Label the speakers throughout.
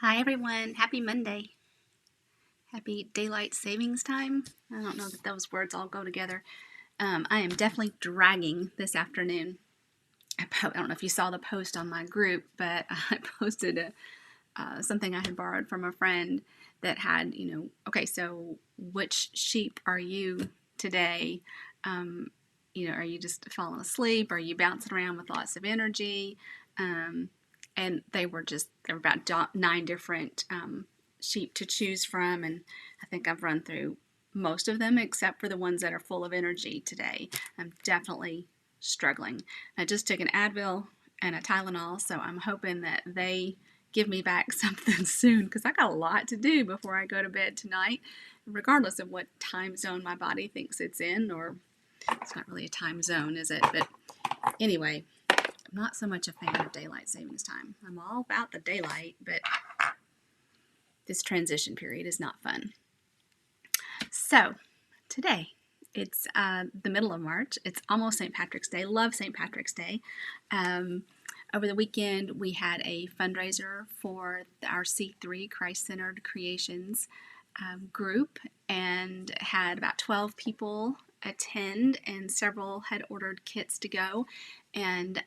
Speaker 1: Hi everyone, happy Monday. Happy daylight savings time. I don't know that those words all go together. I am definitely dragging this afternoon. I don't know if you saw the post on my group, but I posted something I had borrowed from a friend that had, okay, so which sheep are you today? Um, are you just falling asleep? Are you bouncing around with lots of energy? And there were about 9 different sheep to choose from, and I think I've run through most of them except for the ones that are full of energy today. I'm definitely struggling. I just took an Advil and a Tylenol, so I'm hoping that they give me back something soon because I got a lot to do before I go to bed tonight, regardless of what time zone my body thinks it's in, or it's not really a time zone, is it? But anyway, I'm not so much a fan of daylight savings time. I'm all about the daylight, but this transition period is not fun. So today, it's the middle of March. It's almost St. Patrick's Day. Love St. Patrick's Day. Over the weekend, we had a fundraiser for our C3 Christ-Centered Creations group and had about 12 people attend, and several had ordered kits to go, and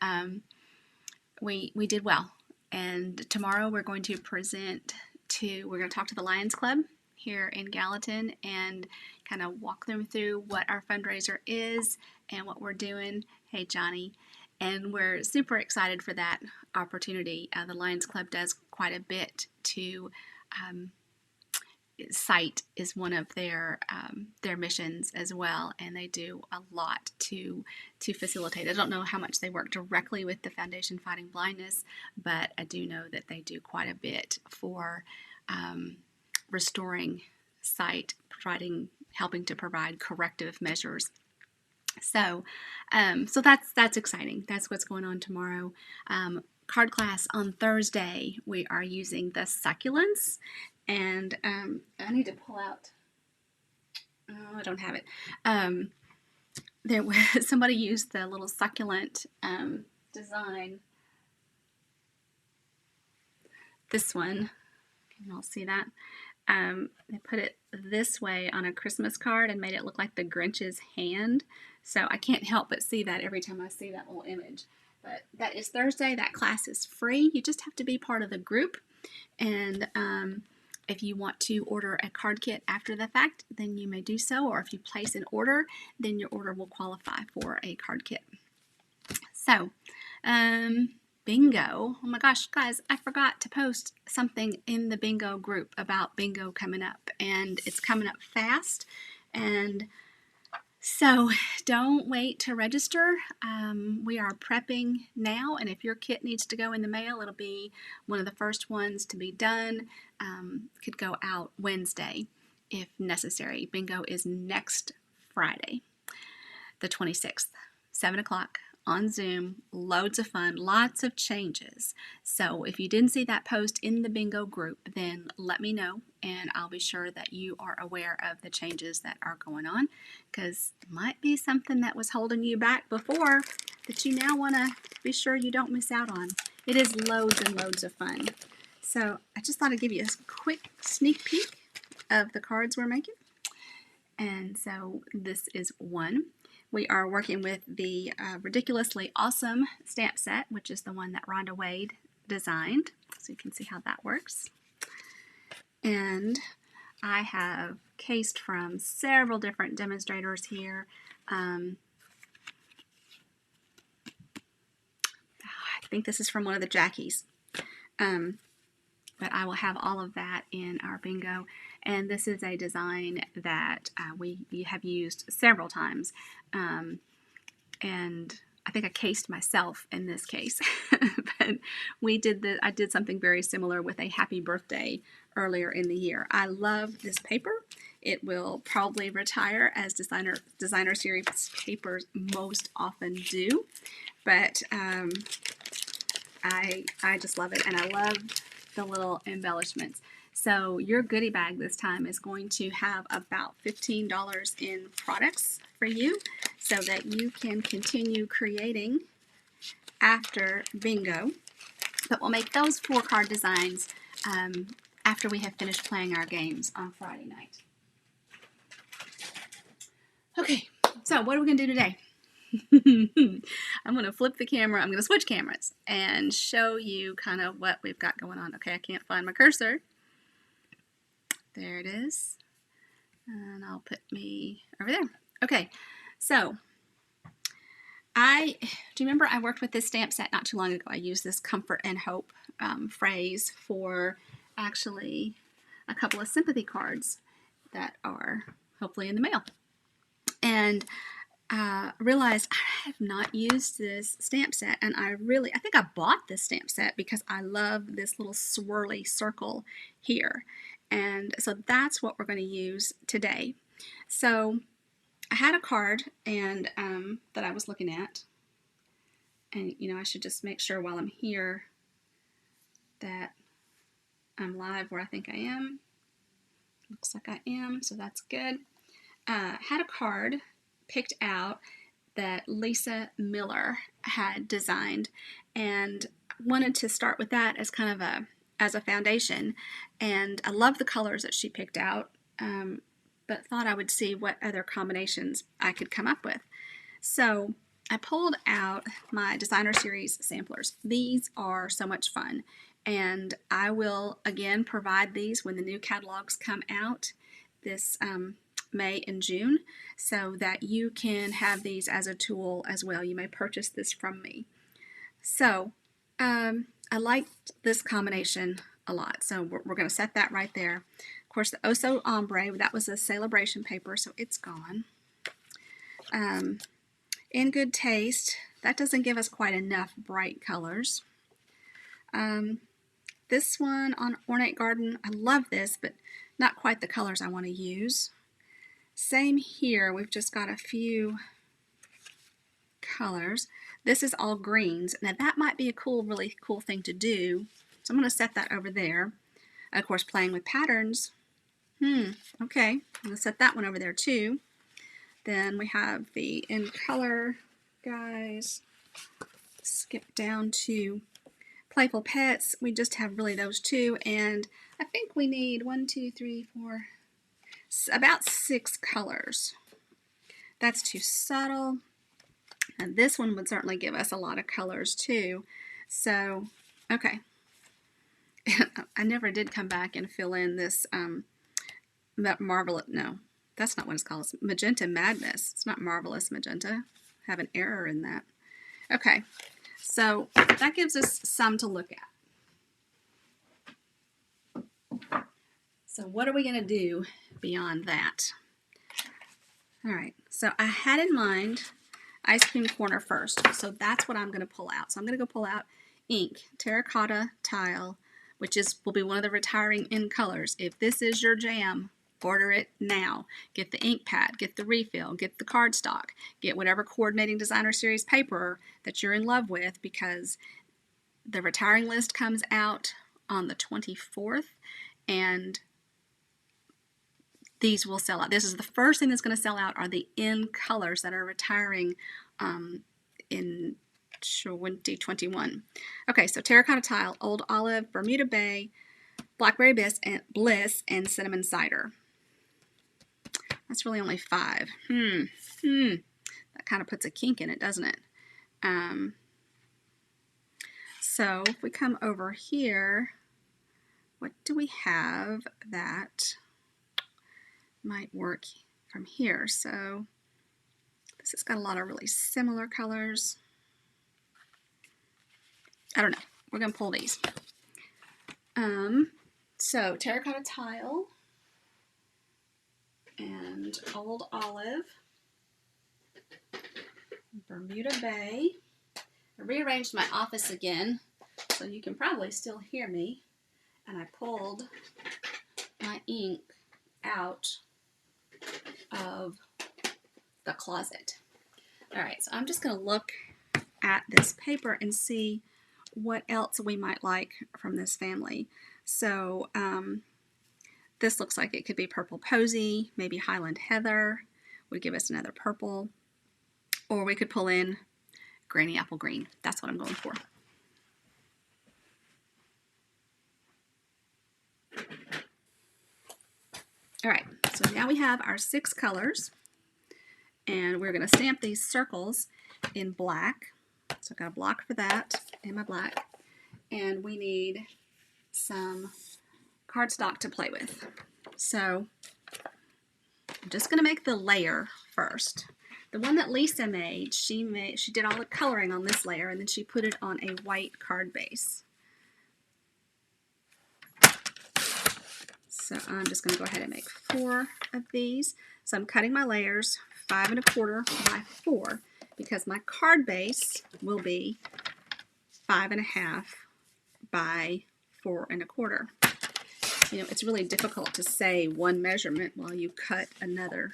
Speaker 1: we did well. And tomorrow we're going to we're going to talk to the Lions Club here in Gallatin and kind of walk them through what our fundraiser is and what we're doing. Hey, Johnny. And we're super excited for that opportunity. The Lions Club does quite a bit to sight is one of their missions as well, and they do a lot to facilitate. I don't know how much they work directly with the Foundation Fighting Blindness, but I do know that they do quite a bit for restoring sight, helping to provide corrective measures. So that's exciting. That's what's going on tomorrow. Card class on Thursday, we are using the succulents, and I need to pull out. Oh, I don't have it. There was somebody used the little succulent design. This one, can you all see that? They put it this way on a Christmas card and made it look like the Grinch's hand. So I can't help but see that every time I see that little image. But that is Thursday. That class is free. You just have to be part of the group. And if you want to order a card kit after the fact, then you may do so. Or if you place an order, then your order will qualify for a card kit. So, bingo. Oh my gosh, guys, I forgot to post something in the bingo group about bingo coming up, and it's coming up fast. And so don't wait to register. We are prepping now, and if your kit needs to go in the mail, it'll be one of the first ones to be done. Could go out Wednesday if necessary. Bingo is next Friday, the 26th, 7 o'clock. On Zoom, loads of fun, lots of changes. So if you didn't see that post in the bingo group, then let me know, and I'll be sure that you are aware of the changes that are going on, because it might be something that was holding you back before that you now want to be sure you don't miss out on. It is loads and loads of fun. So I just thought I'd give you a quick sneak peek of the cards we're making. And so this is one. We are working with the Ridiculously Awesome stamp set, which is the one that Rhonda Wade designed. So you can see how that works. And I have cased from several different demonstrators here. I think this is from one of the Jackies. But I will have all of that in our bingo. And this is a design that we have used several times. And I think I cased myself in this case. But I did something very similar with a happy birthday earlier in the year. I love this paper. It will probably retire, as designer series papers most often do. But I just love it, and I love the little embellishments. So your goodie bag this time is going to have about $15 in products for you so that you can continue creating after bingo. But we'll make those 4 card designs after we have finished playing our games on Friday night. Okay, so what are we going to do today? I'm going to flip the camera. I'm going to switch cameras and show you kind of what we've got going on. Okay, I can't find my cursor. There it is. And I'll put me over there. Okay, so do you remember I worked with this stamp set not too long ago? I used this comfort and hope phrase for actually a couple of sympathy cards that are hopefully in the mail. And realized I have not used this stamp set, and I think I bought this stamp set because I love this little swirly circle here. And so that's what we're going to use today. So I had a card and that I was looking at, and I should just make sure while I'm here that I'm live where I think I am. Looks like I am, so that's good. Had a card picked out that Lisa Miller had designed, and wanted to start with that as kind of as a foundation. And I love the colors that she picked out, but thought I would see what other combinations I could come up with. So I pulled out my designer series samplers. These are so much fun, and I will again provide these when the new catalogs come out this May and June, so that you can have these as a tool as well. You may purchase this from me. So I liked this combination a lot, so we're going to set that right there. Of course, the Oso Ombre, that was a celebration paper, so it's gone. In Good Taste, that doesn't give us quite enough bright colors. This one on Ornate Garden, I love this, but not quite the colors I want to use. Same here, we've just got a few colors. This is all greens. Now that might be a really cool thing to do. So I'm going to set that over there. Of course, playing with patterns. Okay, I'm going to set that one over there too. Then we have the In Color guys. Skip down to Playful Pets. We just have really those two, and I think we need 1, 2, 3, 4, about 6 colors. That's too subtle. And this one would certainly give us a lot of colors too. So, okay. I never did come back and fill in this Marvelous, no, that's not what it's called. It's Magenta Madness. It's not Marvelous Magenta. I have an error in that. Okay, so that gives us some to look at. So what are we going to do beyond that? All right, so I had in mind Ice Cream Corner first, so that's what I'm going to pull out. So I'm going to go pull out ink, Terracotta Tile, which will be one of the retiring in colors. If this is your jam, order it now. Get the ink pad, get the refill, get the cardstock, get whatever coordinating designer series paper that you're in love with, because the retiring list comes out on the 24th, and these will sell out. This is the first thing that's going to sell out, are the in colors that are retiring in 2021. Okay, so Terracotta Tile, Old Olive, Bermuda Bay, Blackberry Bliss, and Cinnamon Cider. That's really only 5. That kind of puts a kink in it, doesn't it? So if we come over here, what do we have that might work from here? So this has got a lot of really similar colors. I don't know. We're going to pull these. So Terracotta Tile and Old Olive, Bermuda Bay. I rearranged my office again so you can probably still hear me, and I pulled my ink out of the closet. All right, so I'm just going to look at this paper and see what else we might like from this family. So this looks like it could be Purple Posy, maybe Highland Heather would give us another purple, or we could pull in Granny Apple Green. That's what I'm going for. All right, so now we have our 6 colors, and we're going to stamp these circles in black. So I've got a block for that and my black, and we need some cardstock to play with. So I'm just going to make the layer first. The one that Lisa made, she did all the coloring on this layer, and then she put it on a white card base. So I'm just going to go ahead and make 4 of these. So I'm cutting my layers 5 1/4 by 4 because my card base will be 5 1/2 by 4 1/4. You know, it's really difficult to say one measurement while you cut another.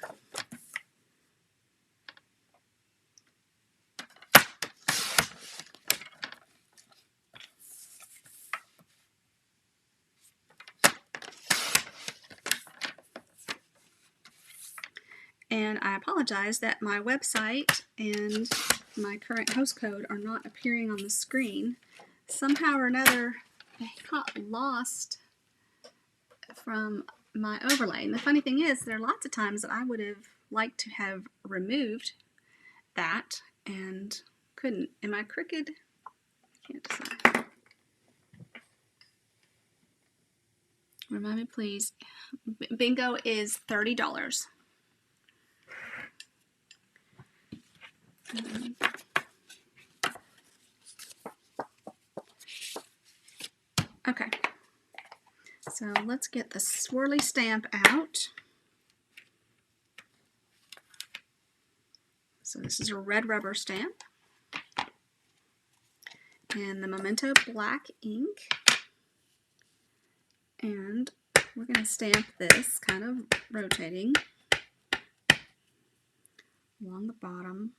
Speaker 1: And I apologize that my website and my current host code are not appearing on the screen. Somehow or another, they got lost from my overlay. And the funny thing is, there are lots of times that I would have liked to have removed that and couldn't. Am I crooked? I can't decide. Remind me, please. Bingo is $30. Okay, so let's get the swirly stamp out. So this is a red rubber stamp and the Memento black ink, and we're going to stamp this kind of rotating along the bottom.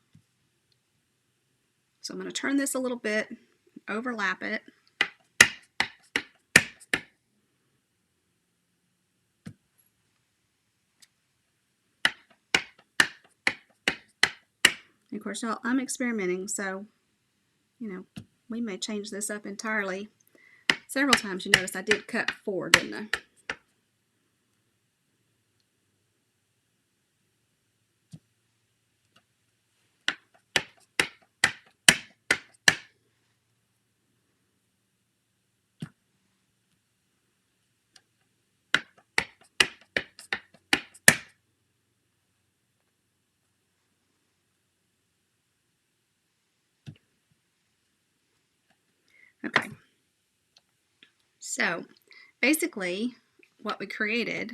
Speaker 1: So I'm going to turn this a little bit, overlap it. And of course, y'all, I'm experimenting, so, you know, we may change this up entirely. Several times you notice I did cut 4, didn't I? Okay, so basically what we created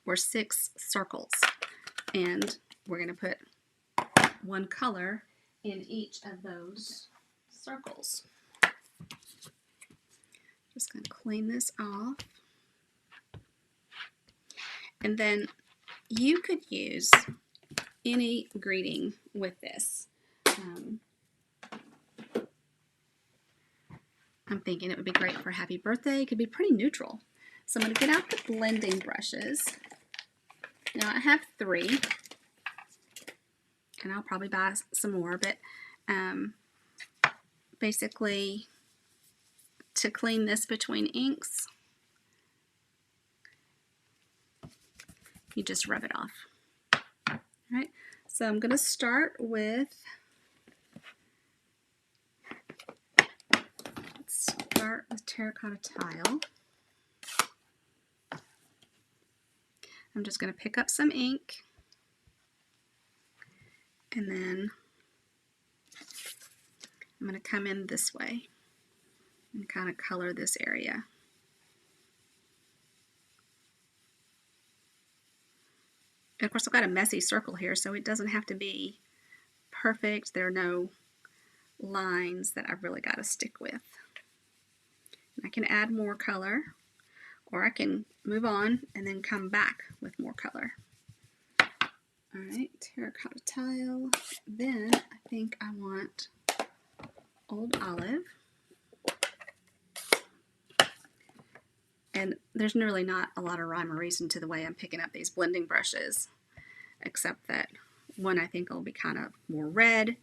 Speaker 1: were 6 circles, and we're going to put one color in each of those circles. Just going to clean this off. And then you could use any greeting with this. I'm thinking it would be great for happy birthday. It could be pretty neutral. So I'm going to get out the blending brushes. Now I have 3, and I'll probably buy some more, but basically to clean this between inks, you just rub it off. All right, so I'm going to start with, terracotta tile. I'm just going to pick up some ink, and then I'm going to come in this way and kind of color this area. And of course, I've got a messy circle here, so it doesn't have to be perfect. There are no lines that I've really got to stick with. And I can add more color, or I can move on and then come back with more color. All right, terracotta tile. Then I think I want old olive. And there's really not a lot of rhyme or reason to the way I'm picking up these blending brushes, except that one I think will be kind of more red,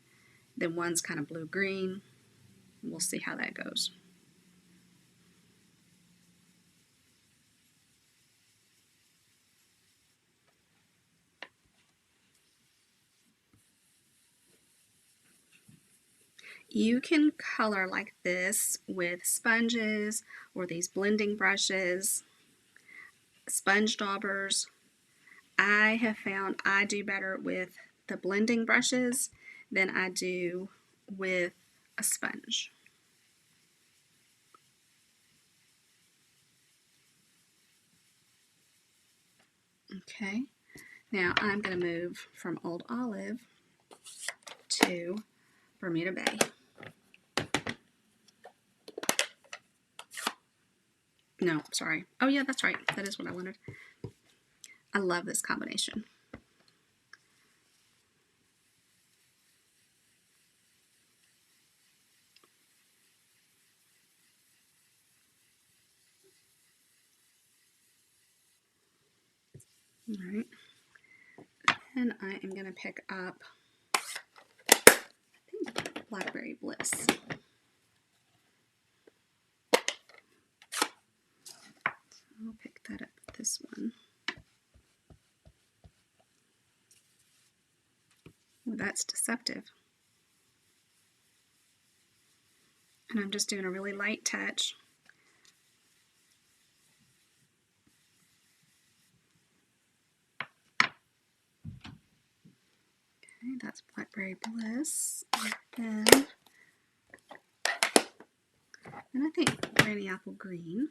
Speaker 1: then one's kind of blue-green. We'll see how that goes. You can color like this with sponges or these blending brushes, sponge daubers. I have found I do better with the blending brushes than I do with a sponge. Okay, now I'm going to move from Old Olive to Bermuda Bay. No, sorry. Oh yeah, that's right. That is what I wanted. I love this combination. All right. And I am going to pick up, I think, Blackberry Bliss. So I'll pick that up with this one. Well, that's deceptive. And I'm just doing a really light touch. Okay, that's Blackberry Bliss. And I think Granny Apple Green.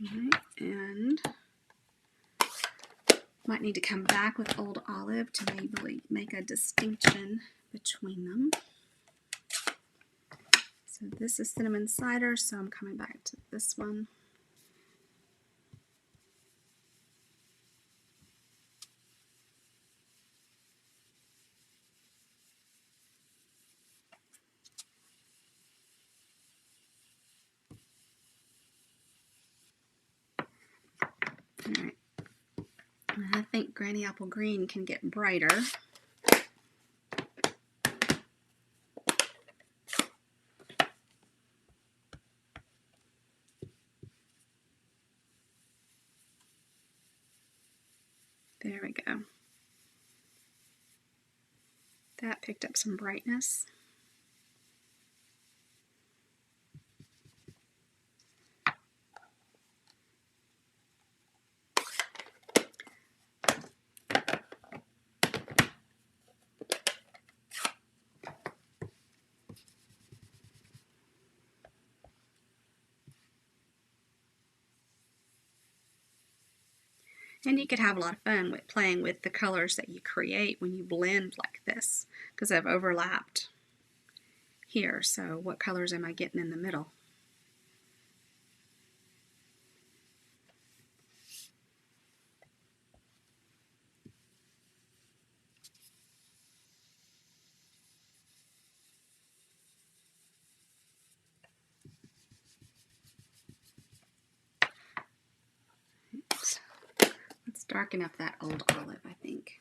Speaker 1: Right, and might need to come back with Old Olive to maybe make a distinction between them. So this is Cinnamon Cider, so I'm coming back to this one. All right. And I think Granny Apple Green can get brighter. There we go. That picked up some brightness. And you could have a lot of fun with playing with the colors that you create when you blend like this, because I've overlapped here. So what colors am I getting in the middle? Let's darken up that Old Olive, I think.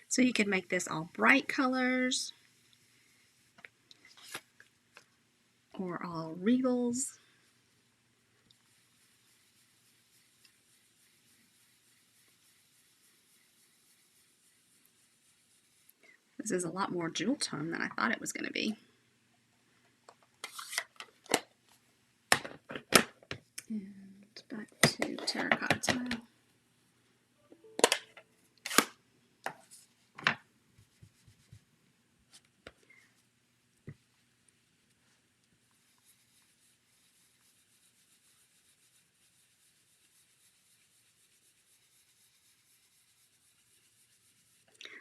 Speaker 1: So you could make this all bright colors or all regals. This is a lot more jewel tone than I thought it was going to be. And back to Terracotta Tile.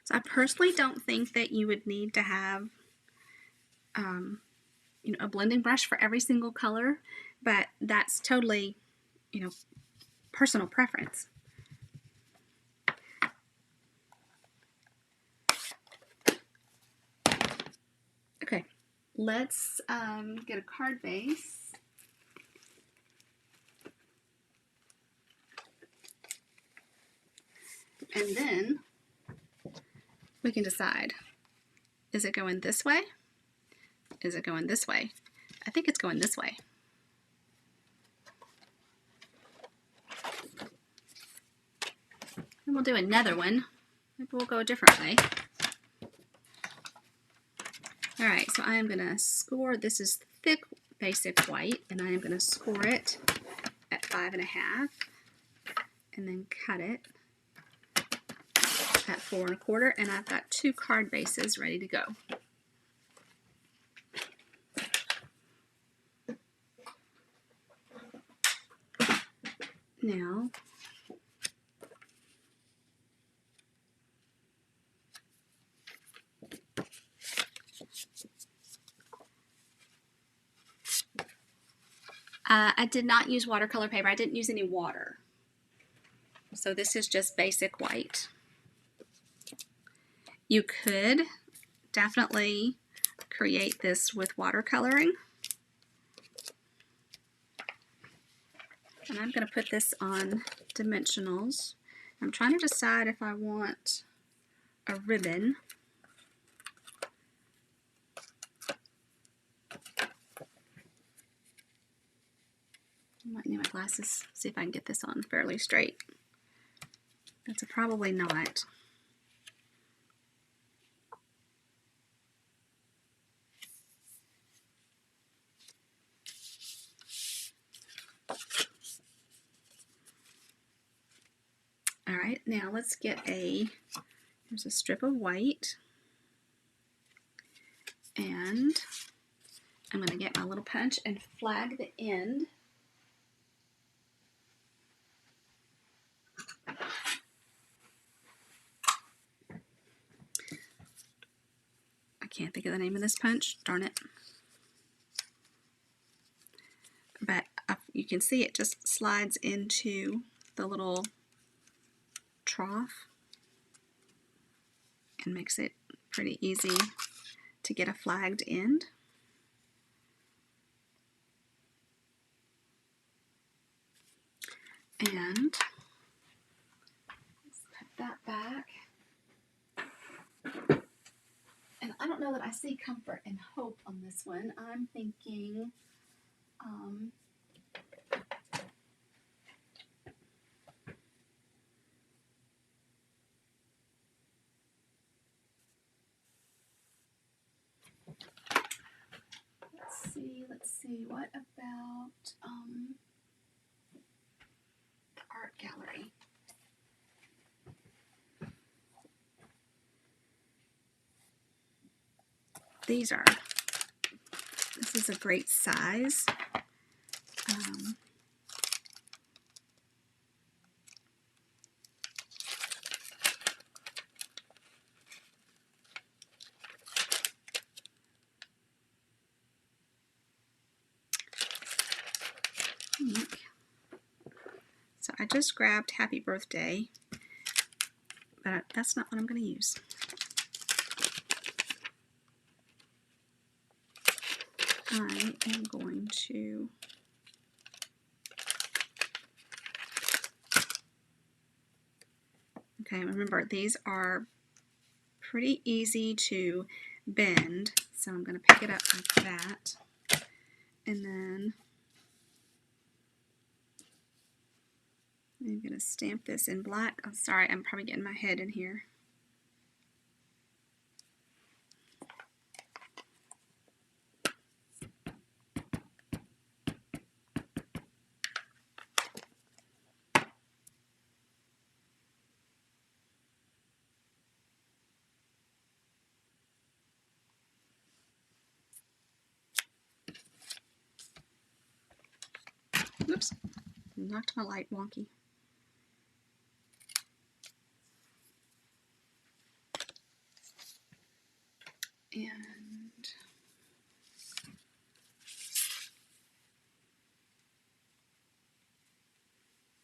Speaker 1: So I personally don't think that you would need to have a blending brush for every single color, but that's totally, personal preference. Okay, let's get a card base. And then we can decide, is it going this way? Is it going this way? I think it's going this way. And we'll do another one. Maybe we'll go a different way. All right, so I am going to score, this is thick basic white, and I am going to score it at 5.5, and then cut it at 4 1/4, and I've got 2 card bases ready to go. Now, I did not use watercolor paper. I didn't use any water. So this is just basic white. You could definitely create this with watercoloring. And I'm going to put this on dimensionals. I'm trying to decide if I want a ribbon. I might need my glasses, see if I can get this on fairly straight. That's probably not. All right, now let's get here's a strip of white. And I'm going to get my little punch and flag the end. I can't think of the name of this punch, darn it. But you can see it just slides into the little trough and makes it pretty easy to get a flagged end. And let's put that back. And I don't know that I see comfort and hope on this one. I'm thinking let's see, what about the art gallery? This is a great size. So I just grabbed Happy Birthday, but that's not what I'm going to use. I am going to remember these are pretty easy to bend, so I'm going to pick it up like that, and then I'm going to stamp this in black. I'm sorry, I'm probably getting my head in here. Oops, knocked my light wonky. And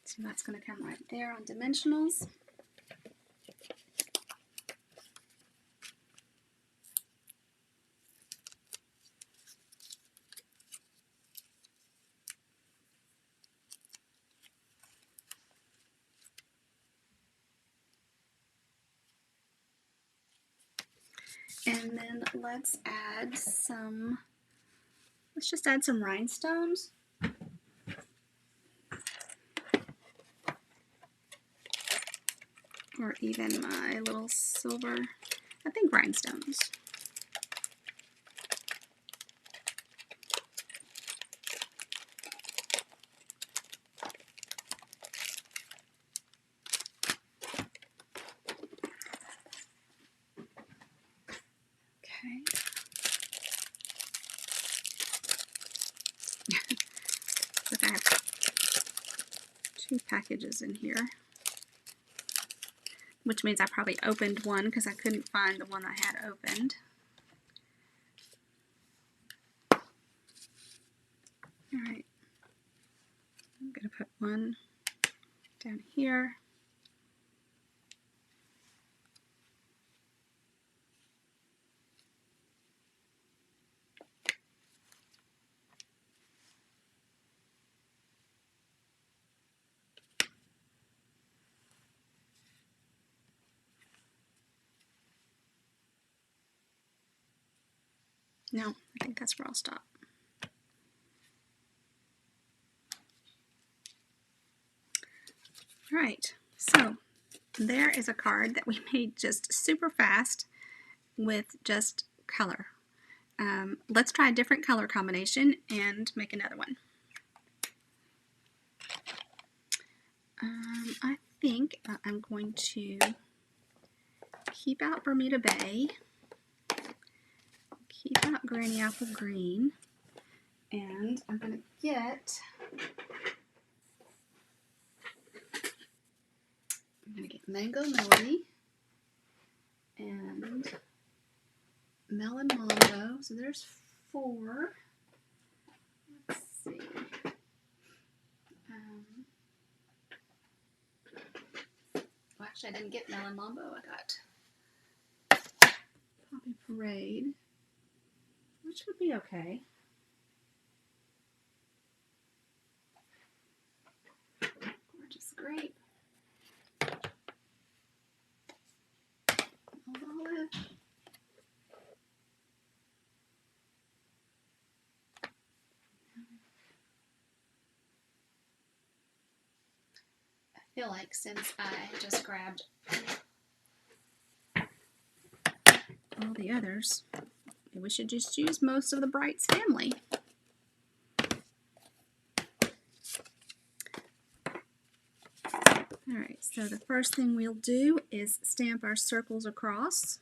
Speaker 1: So that's going to come right there on dimensionals. And then let's just add some rhinestones. Or even my little silver, I think rhinestones. Okay. Look, I have 2 packages in here, which means I probably opened one because I couldn't find the one I had opened. All right, I'm going to put one down here. No, I think that's where I'll stop. All right, so there is a card that we made just super fast with just color. Let's try a different color combination and make another one. I think I'm going to keep out Bermuda Bay, keep out Granny Apple Green, and I'm going to get Mango Melody and Melon Mambo. So there's 4. Let's see. Well, actually, I didn't get Melon Mambo. I got Poppy Parade, which would be okay. Gorgeous Grape. Olive. I feel like since I just grabbed all the others, we should just use most of the Brights family. Alright, so the first thing we'll do is stamp our circles across.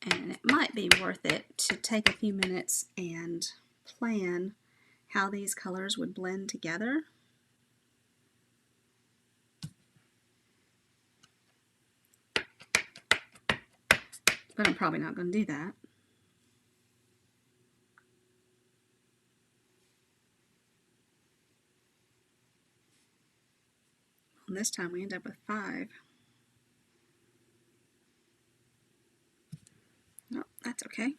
Speaker 1: And it might be worth it to take a few minutes and plan how these colors would blend together. But I'm probably not going to do that. And this time we end up with 5. Oh, that's okay.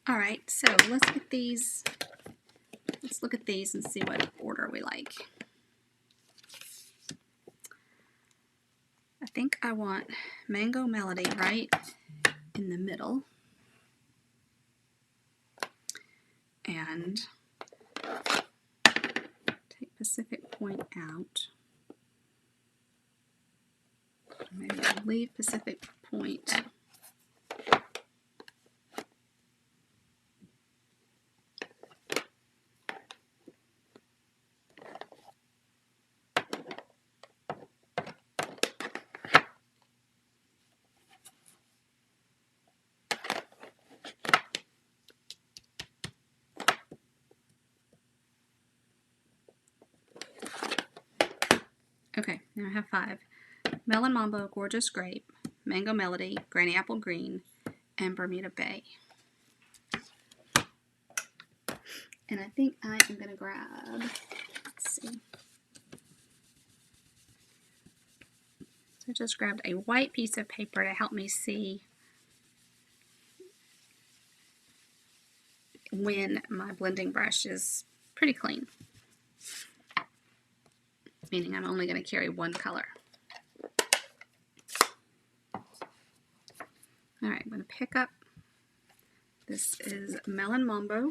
Speaker 1: All right, so let's get these. Let's look at these and see what order we like. I think I want Mango Melody right in the middle. And take Pacific Point out. Maybe I'll leave Pacific Point. Okay, now I have 5. Melon Mambo, Gorgeous Grape, Mango Melody, Granny Apple Green, and Bermuda Bay. And I think I am going to grab, let's see. So I just grabbed a white piece of paper to help me see when my blending brush is pretty clean. Meaning I'm only going to carry one color. Alright, I'm going to pick up, this is Melon Mambo.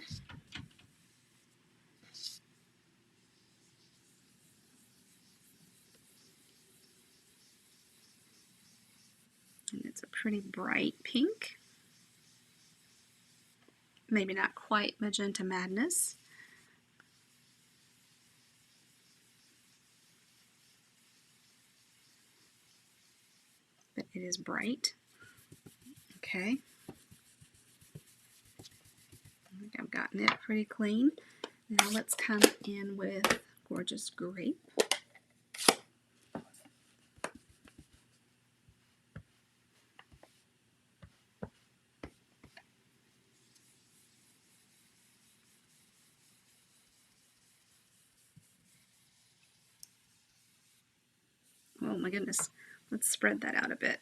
Speaker 1: And it's a pretty bright pink. Maybe not quite Magenta Madness. But it is bright. Okay. I think I've gotten it pretty clean. Now let's come in with Gorgeous Grape. Oh my goodness. Let's spread that out a bit.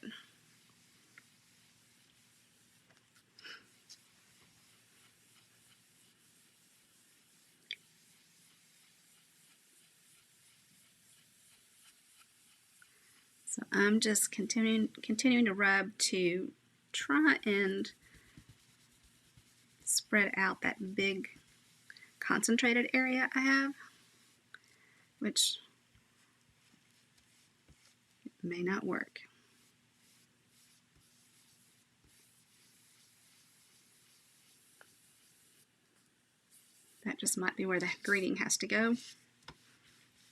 Speaker 1: So I'm just continuing to rub to try and spread out that big concentrated area I have, which may not work. That just might be where the greeting has to go.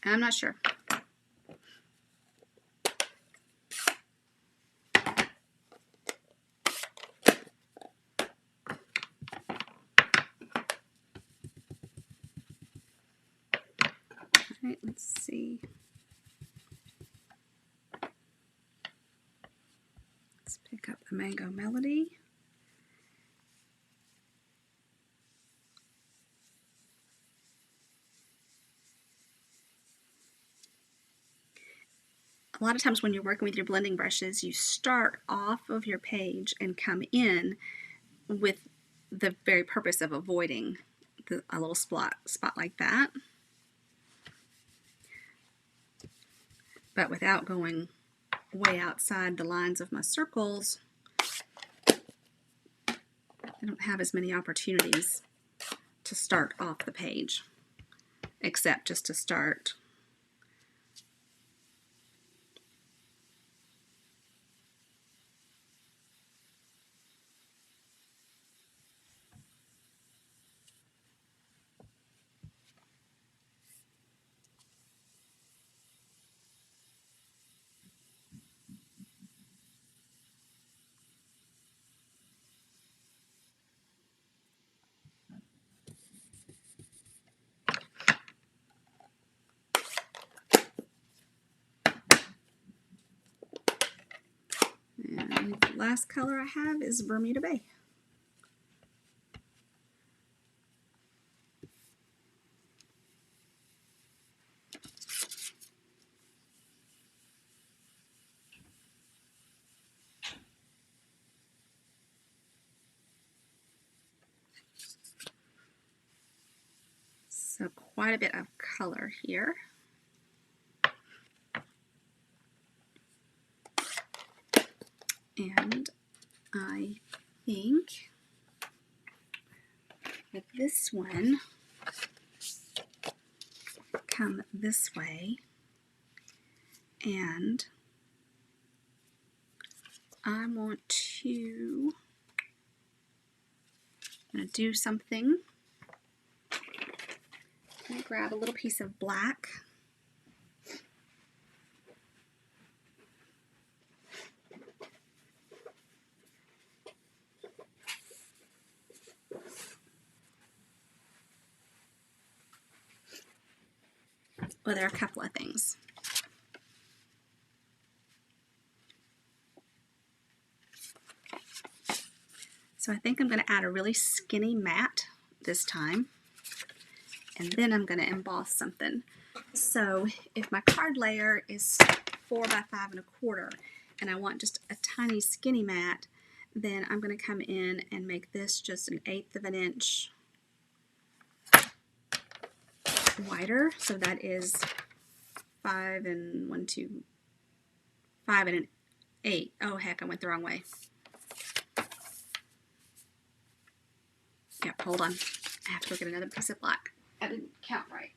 Speaker 1: I'm not sure. All right, let's see. Let's pick up the Mango Melody. A lot of times when you're working with your blending brushes, you start off of your page and come in with the very purpose of avoiding a little spot like that, but without going way outside the lines of my circles. I don't have as many opportunities to start off the page, except just to start and the last color I have is Bermuda Bay. quite a bit of color here. And I think that this one come this way, and I want to do something. I'm going to grab a little piece of black. Well, there are a couple of things. So I think I'm going to add a really skinny mat this time, and then I'm going to emboss something. So if my card layer is 4 by 5 1/4, and I want just a tiny skinny mat, then I'm going to come in and make this just 1/8 of an inch wider. So that is 5 and 1, 2, 5 and 1/8. Oh heck, I went the wrong way. Yep, hold on. I have to go get another piece of black. I didn't count right.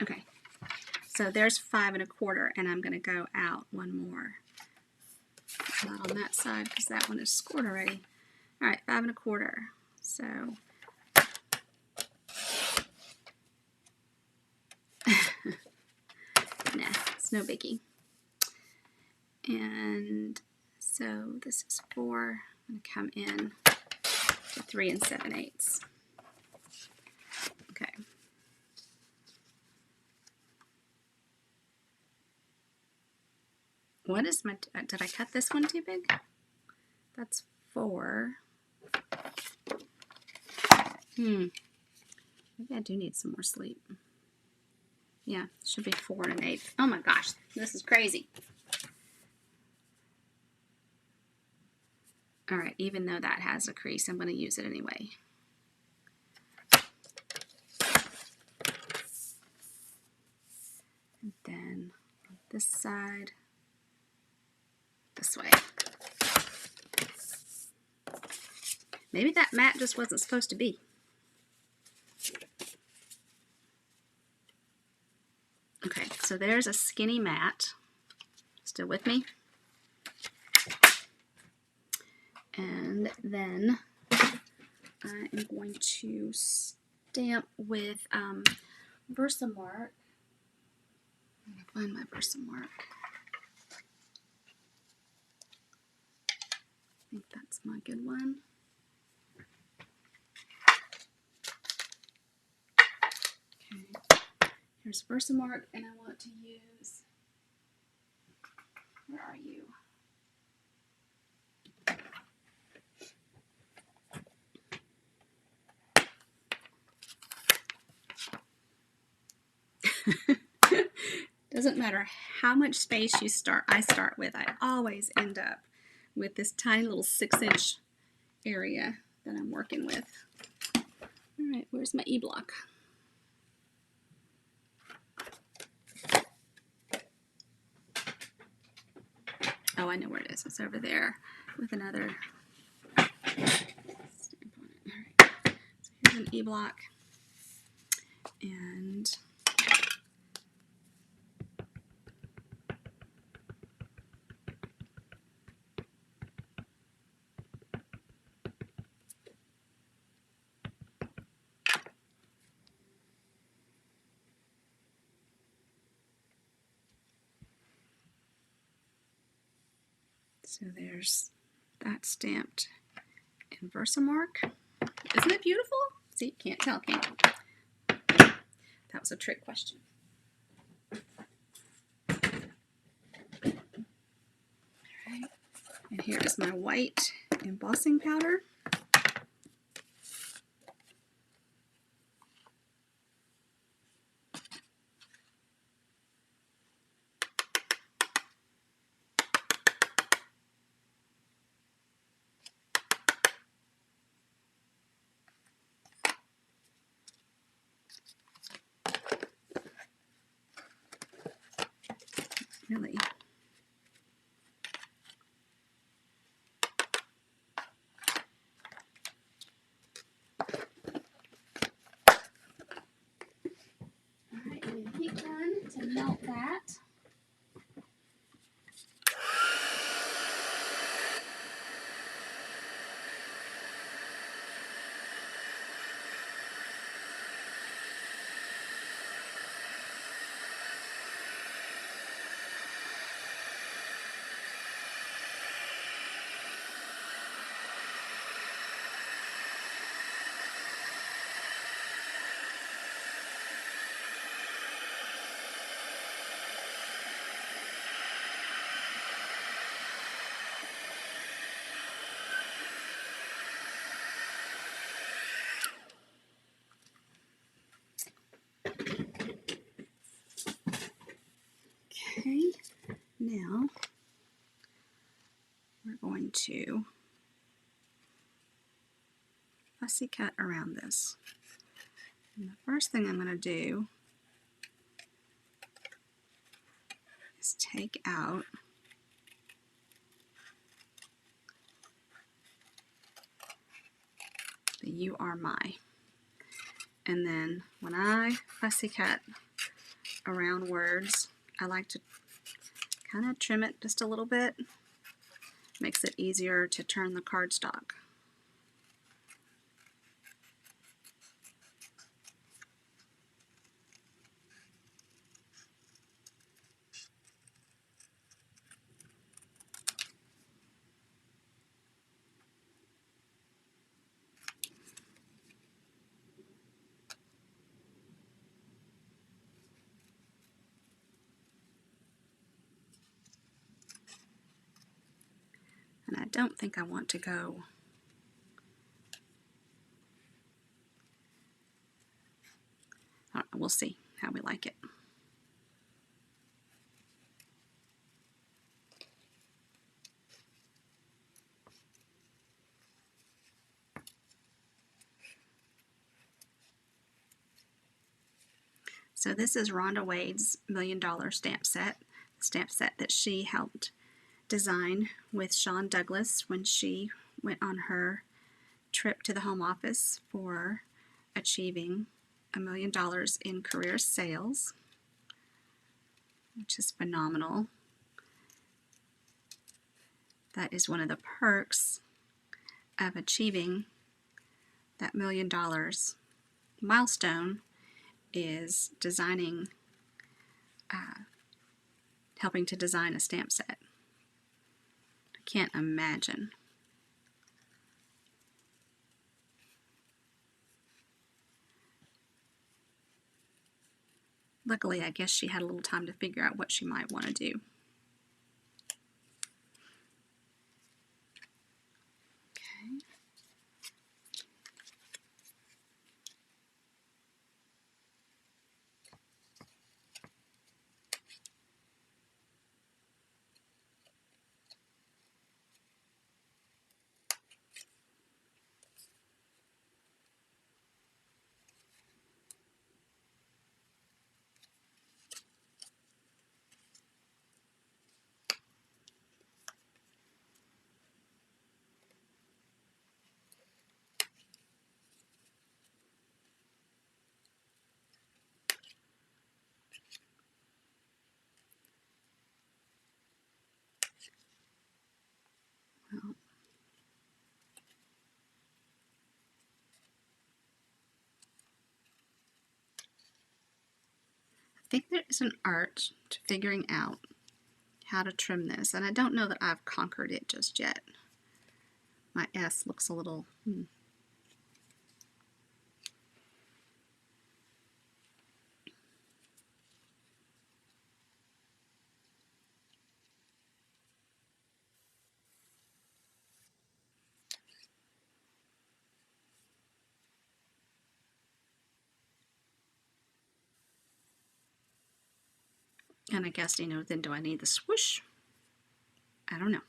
Speaker 1: Okay, so there's 5 1/4, and I'm going to go out one more. Not on that side because that one is scored already. All right, 5 1/4. So nah, it's no biggie. And so this is 4. I'm going to come in to 3 7/8. Okay. What is my, did I cut this one too big? That's 4. Maybe I do need some more sleep. Yeah, it should be 4 1/8. Oh my gosh, this is crazy. All right, even though that has a crease, I'm going to use it anyway. And then on this side, this way. Maybe that mat just wasn't supposed to be. Okay, so there's a skinny mat. Still with me? And then I am going to stamp with Versamark. I'm going to find my Versamark. I think that's my good one. Okay, here's Versamark, and I want to use, where are you? Doesn't matter how much space I start with, I always end up with this tiny little 6-inch area that I'm working with. All right, where's my E-block? Oh, I know where it is. It's over there with another stamp on it. All right, so here's an E-block, and so there's that stamped in Versamark. Isn't it beautiful? See, can't tell, can't you? That was a trick question. All right, and here is my white embossing powder. really. Alright, and then heat gun to melt that. Okay, now we're going to fussy cut around this. And the first thing I'm going to do is take out the "you are my." And then when I fussy cut around words, I like to kind of trim it just a little bit. Makes it easier to turn the cardstock. And I don't think I want to go we'll see how we like it. So this is Rhonda Wade's $1 Million stamp set, the stamp set that she helped design with Sean Douglas when she went on her trip to the home office for achieving $1 million in career sales, which is phenomenal. That is one of the perks of achieving that $1 million milestone, is designing, helping to design a stamp set. I can't imagine. Luckily, I guess she had a little time to figure out what she might want to do. Okay. Well, I think there is an art to figuring out how to trim this, and I don't know that I've conquered it just yet. My S looks a little and I guess, then do I need the swoosh? I don't know.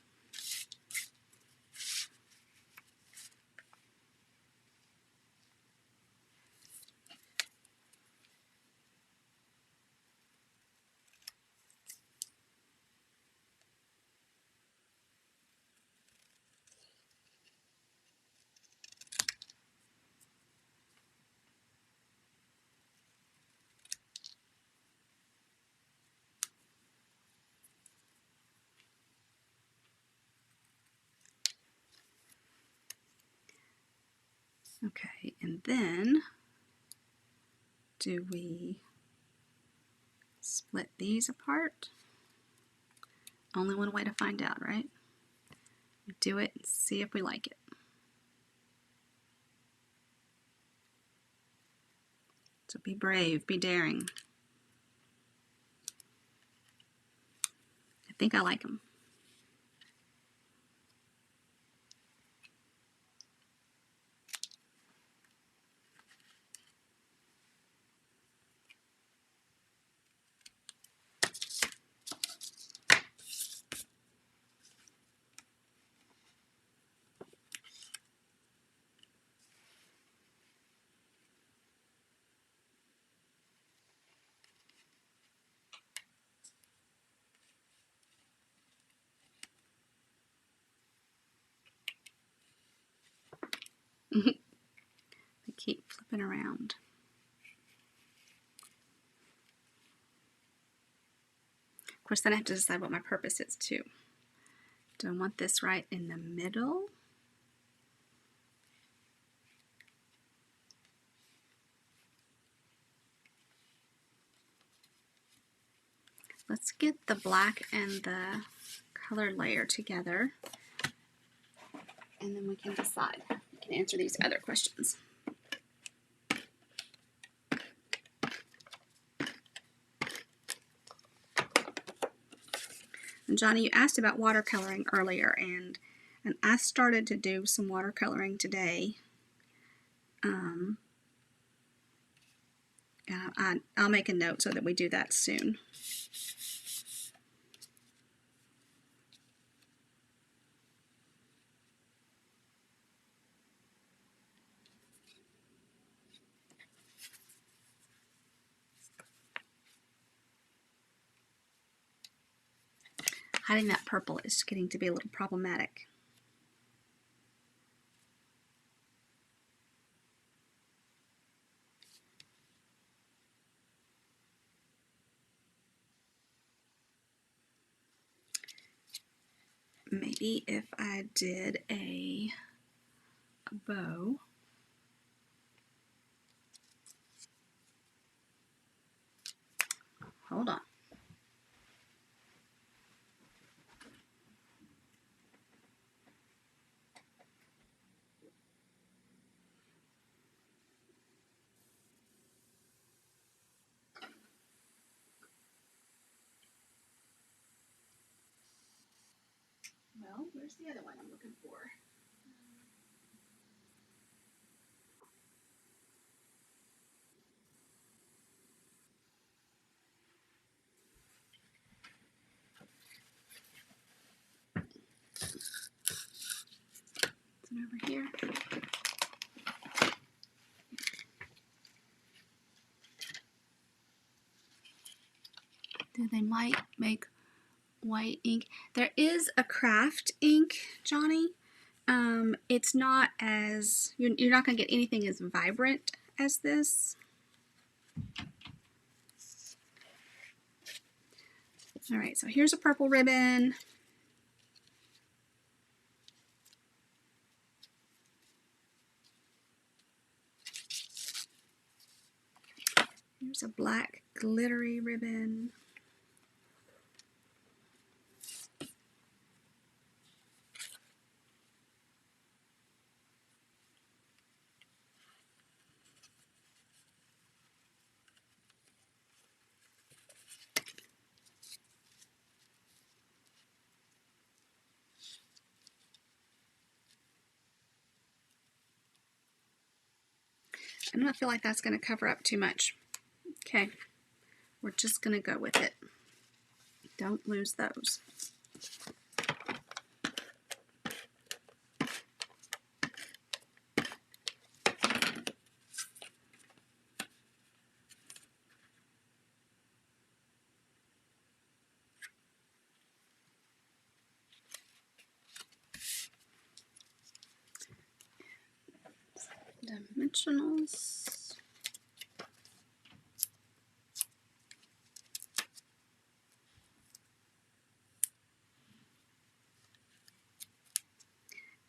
Speaker 1: Okay, and then do we split these apart? Only one way to find out, right? Do it and see if we like it. So be brave, be daring. I think I like them. They keep flipping around. Of course, then I have to decide what my purpose is too. Do I want this right in the middle? Let's get the black and the color layer together, and then we can decide. We can answer these other questions. And Johnny, you asked about watercoloring earlier, and I started to do some watercoloring today. I'll make a note so that we do that soon. Hiding that purple is getting to be a little problematic. Maybe if I did a bow. Hold on. Well, where's the other one I'm looking for? Is it over here? They might make white ink. There is a craft ink, Johnny. It's not as, you're not going to get anything as vibrant as this. All right, so here's a purple ribbon. Here's a black glittery ribbon. I don't feel like that's going to cover up too much. Okay, we're just going to go with it. Don't lose those. Dimensionals.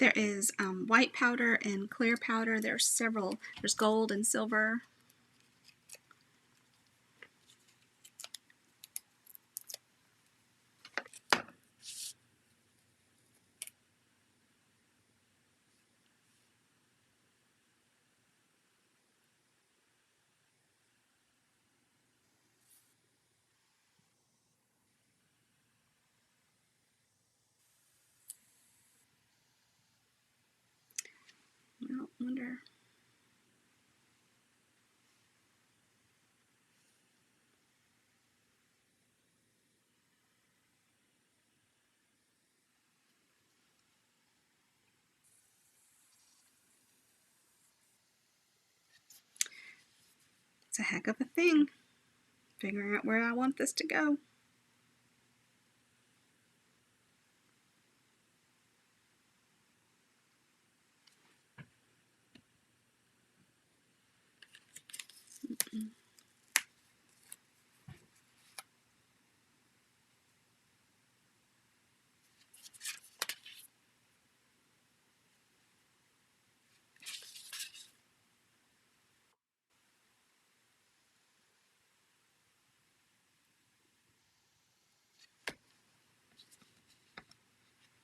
Speaker 1: There is white powder and clear powder. There's several. There's gold and silver. I wonder. It's a heck of a thing, figuring out where I want this to go.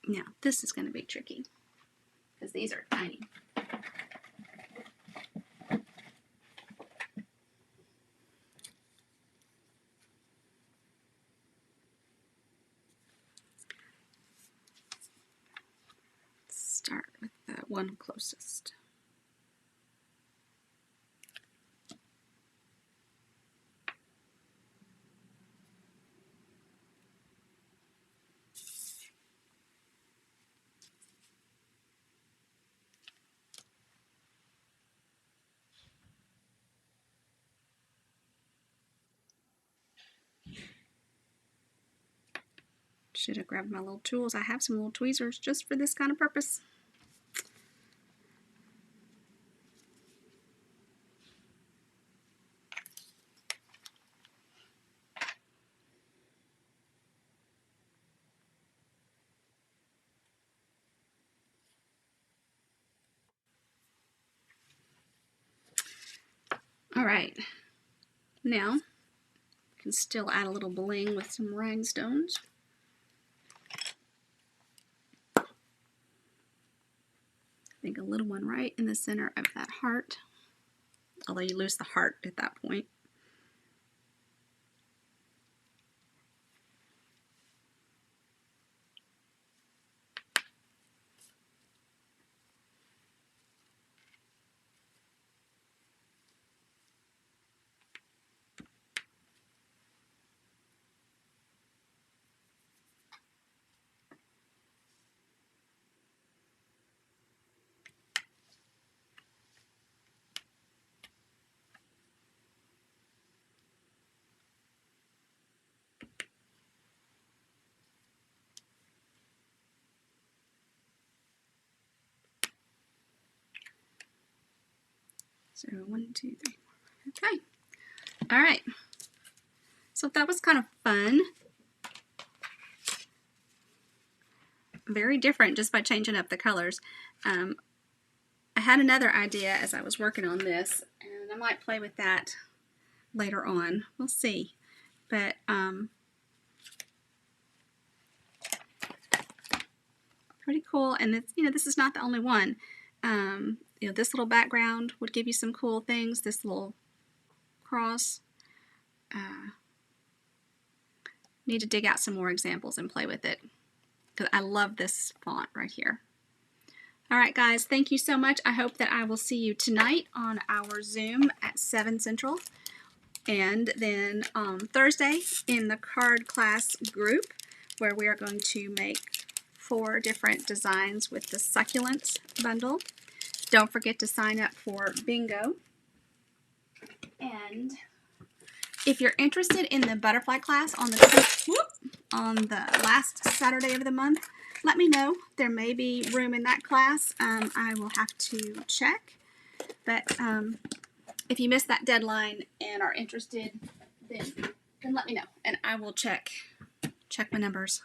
Speaker 1: Now, this is going to be tricky because these are tiny. Start with the one closest. Should have grabbed my little tools. I have some little tweezers just for this kind of purpose. All right, now I can still add a little bling with some rhinestones. I think a little one right in the center of that heart, although you lose the heart at that point. So 1, 2, 3, 4. Okay. All right. So that was kind of fun. Very different just by changing up the colors. I had another idea as I was working on this, and I might play with that later on. We'll see. But pretty cool. And it's, this is not the only one. This little background would give you some cool things. This little cross. Need to dig out some more examples and play with it because I love this font right here. All right, guys, thank you so much. I hope that I will see you tonight on our Zoom at 7 Central, and then Thursday in the card class group where we are going to make 4 different designs with the succulents bundle. Don't forget to sign up for bingo. And if you're interested in the butterfly class on the last Saturday of the month, let me know. There may be room in that class. I will have to check. But if you missed that deadline and are interested, then let me know, and I will check my numbers.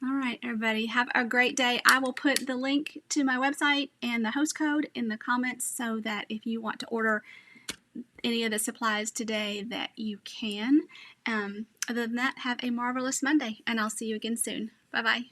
Speaker 1: All right, everybody, have a great day. I will put the link to my website and the host code in the comments so that if you want to order any of the supplies today that you can. Other than that, have a marvelous Monday, and I'll see you again soon. Bye-bye.